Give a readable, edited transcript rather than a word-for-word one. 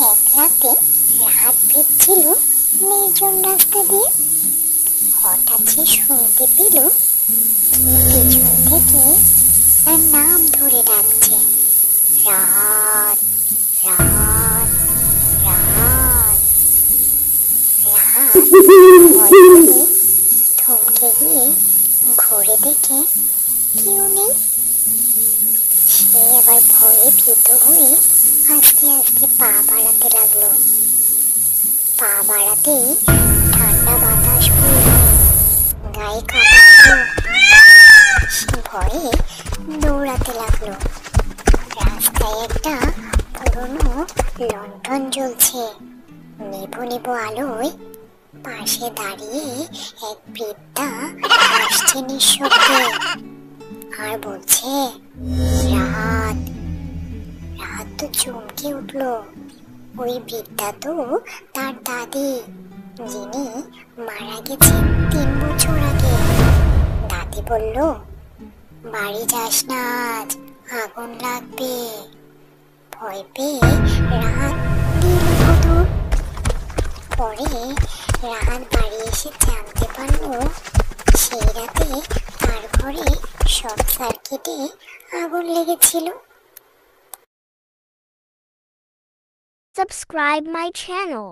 এক রাতে রাত ফিরছিল নির্জন রাস্তা দিয়ে। হঠাৎ সে শুনতে পেল পিছন থেকে তার নাম ধরে ডাকছে, রাত রাত রাত। রাত ভয় পেয়ে থমকে গিয়ে ঘুরে দেখে কেউ নেই। সে এবার ভয়ে ভীত হয়ে আস্তে আস্তে পা বাড়াতে লাগলো। পা বাড়াতেই ঠান্ডা বাতাস বইল, গায়ে কাঁপাচ্ছিল। সে ভয়ে দৌড়াতে লাগলো। রাস্তায় একটা পুরনো লণ্ঠন জ্বলছে। নেবো নেবো আলোয় পাশে দাঁড়িয়ে এক বৃদ্ধা হাসছে নিঃশব্দে আর বলছে, রাত। রাত তো চমকে উঠলো। ওই বৃদ্ধা তো তার দাদি, যিনি মারা গেছেন 3 বছর আগে। দাদি বলল, বাড়ি যাস না আজ, আগুন লাগবে। ভয় পেয়ে রাত দিল কত। পরে রাত বাড়ি এসে জানতে পারলো সেই রাতে তার ঘরে শর্ট সার্কিটে আগুন লেগেছিল। Subscribe my channel.